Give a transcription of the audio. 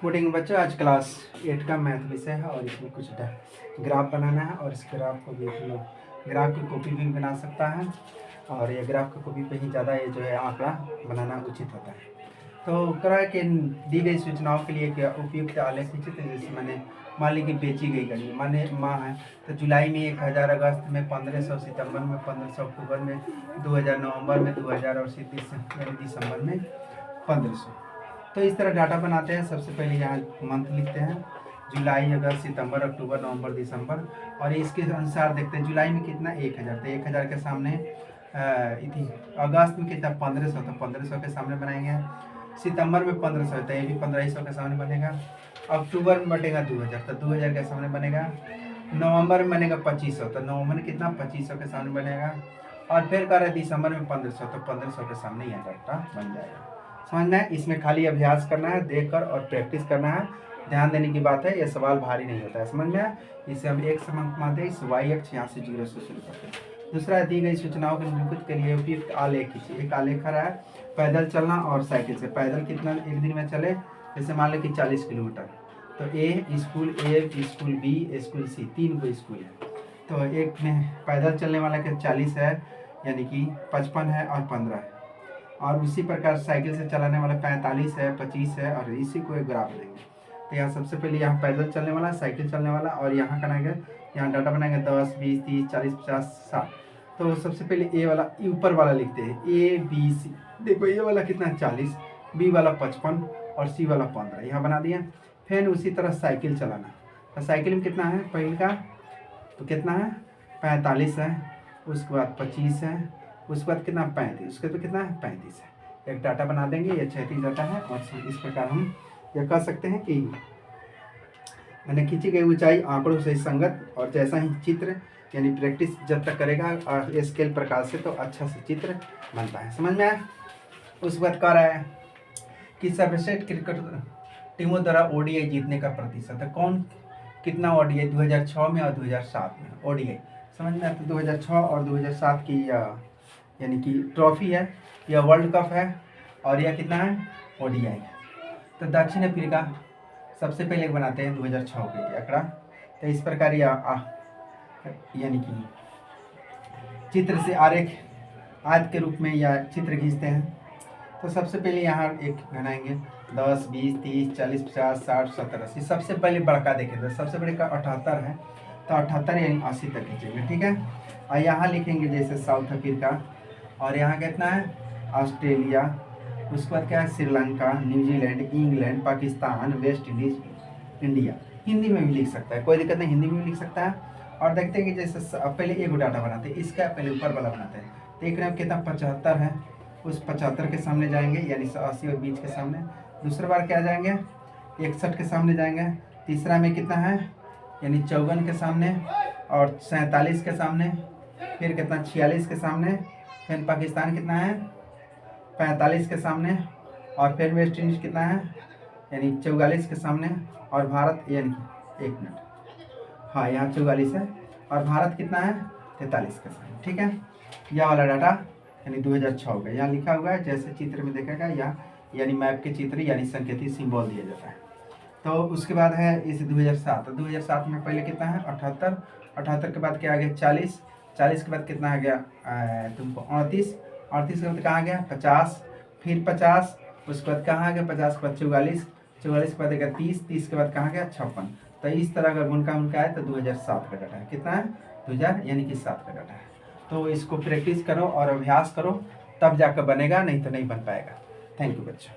Good बच्चों, आज class 8 का मैथ विषय है और इसमें कुछ ग्राफ बनाना है। और इस ग्राफ को भी हम लोग ग्राफ की कॉपी भी बना सकता है और ये ग्राफ की कॉपी पे ही ज़्यादा ये जो है आंकड़ा बनाना उचित होता है। तो करा कि दी गई सूचनाओं के लिए क्या उपयुक्त आलेख चित्र, जैसे मैंने मान ली कि बेची गई घड़ी माने माह है तो जुलाई में 1000, अगस्त में 1500, सितंबर में 1500, अक्टूबर में 2000, नवंबर में 2000 और दिसंबर में 1500। तो इस तरह डाटा बनाते हैं। सबसे पहले यहाँ मंथ लिखते हैं, जुलाई, अगस्त, सितंबर, अक्टूबर, नवंबर, दिसंबर। और इसके अनुसार देखते हैं जुलाई में कितना 1000, तो 1000 के सामने अगस्त में कितना 1500, तो 1500 के सामने बनाएंगे। सितंबर में 1500, तो ये भी 1500 के सामने बनेगा। अक्टूबर में बनेगा 2000, तो 2000 के सामने बनेगा। नवंबर में बनेगा 2500, तो नवंबर में कितना 2500 के सामने बनेगा। और फिर कर दिसंबर में 1500, तो 1500 के सामने यह डाटा बन जाएगा। समझना है, इसमें खाली अभ्यास करना है, देखकर और प्रैक्टिस करना है। ध्यान देने की बात है, यह सवाल भारी नहीं होता है। समझ में आया? इसे हम एक समांक मानते हैं, इस वाई अक्ष यहाँ से 0 से शुरू करते हैं। दूसरा, दी गई सूचनाओं के निरूपित के लिए उपयुक्त आलेख खींचिए। एक आलेख आ रहा है पैदल चलना और साइकिल से। पैदल कितना एक दिन में चले, जैसे मान लो कि 40 किलोमीटर। तो ए स्कूल बी स्कूल सी, 3 को स्कूल है। तो एक में पैदल चलने वाला के 40 है, यानी कि 55 है और 15 है। और उसी प्रकार साइकिल से चलाने वाला 45 है, 25 है, और इसी को एक ग्राफ देंगे। तो यहाँ सबसे पहले यहाँ पैदल चलने वाला, साइकिल चलने वाला, और यहाँ बनाएंगे, यहाँ डाटा बनाएंगे 10, 20, 30, 40, 50, 60। तो सबसे पहले ए वाला ऊपर वाला लिखते हैं, ए बी सी। देखो ए वाला कितना 40, बी वाला 55 और सी वाला 15, यहाँ बना दिया। फिर उसी तरह साइकिल चलाना, तो साइकिल में कितना है पहले का, तो कितना है 45 है, उसके बाद 25 है, उसके बाद कितना 35, उसके बाद कितना है 35 है। एक डाटा बना देंगे, ये 36 डाटा है। और इस प्रकार हम यह कह सकते हैं कि मैंने खींची गई ऊंचाई आंकड़ों से संगत, और जैसा ही चित्र यानी प्रैक्टिस जब तक करेगा स्केल प्रकार से, तो अच्छा से चित्र बनता है। समझ में आया? उसके बाद कह रहा है कि सर्वश्रेष्ठ क्रिकेट टीमों द्वारा ओडीआई जीतने का प्रतिशत है। कौन कितना ओडीआई 2006 में और 2007 में ओडीआई। समझ में आता है? 2006 और 2007 की यानी कि ट्रॉफी है, यह वर्ल्ड कप है, और यह कितना है ओडीआई। तो दक्षिण अफ्रीका सबसे पहले बनाते हैं 2006 के आंकड़ा। तो इस प्रकार यानी कि चित्र से आरेख आयत के रूप में या चित्र खींचते हैं। तो सबसे पहले यहाँ एक बनाएंगे 10, 20, 30, 40, 50, 60, 70, 80। सबसे पहले बड़का देखें तो सबसे बड़े का 78 है, तो 78 यानी 80 तक खींचेंगे, ठीक है। और यहाँ लिखेंगे जैसे साउथ अफ्रीका, और यहाँ कितना है ऑस्ट्रेलिया, उसके बाद क्या है Sri Lanka, New Zealand, England, Pakistan, West Indies, India. Hindi में भी लिख सकता है, कोई दिक्कत नहीं, हिंदी में भी लिख सकता है। और देखते हैं कि जैसे पहले एक डाटा बनाते हैं, इसका पहले ऊपर वाला बनाते हैं। तो एक में कितना 75 है, उस 75 के सामने जाएंगे, यानी 80 और 20 के सामने। दूसरा बार क्या जाएंगे 61 के सामने जाएंगे। तीसरा में कितना है यानी 54 के सामने, और 47 के सामने, फिर कितना 46 के सामने, फिर पाकिस्तान कितना है 45 के सामने, और फिर वेस्ट इंडीज कितना है यानी 44 के सामने, और भारत यानी 1 मिनट, हाँ यहाँ 44 है, और भारत कितना है 43 के सामने, ठीक है। यह वाला डाटा यानी 2006 का यहाँ लिखा हुआ है, जैसे चित्र में देखेगा या यानी मैप के चित्र यानी संकेतित सिंबल दिया जाता है। तो उसके बाद है इस 2007। तो 2007 में पहले कितना है 78, 78 के बाद क्या आ गया 40, 40 के बाद कितना आ गया तुमको 38, 38 के बाद कहाँ आ गया 50, फिर 50, उसके बाद कहाँ आ गया 50 के बाद 44, 44 के बाद गया 30, 30 के बाद कहाँ गया 56। तो इस तरह अगर उनका है तो 2007 का डाटा है। कितना है 2000 यानी कि 7 का डाटा है। तो इसको प्रैक्टिस करो और अभ्यास करो, तब जाकर बनेगा, नहीं तो नहीं बन पाएगा। थैंक यू बच्चों।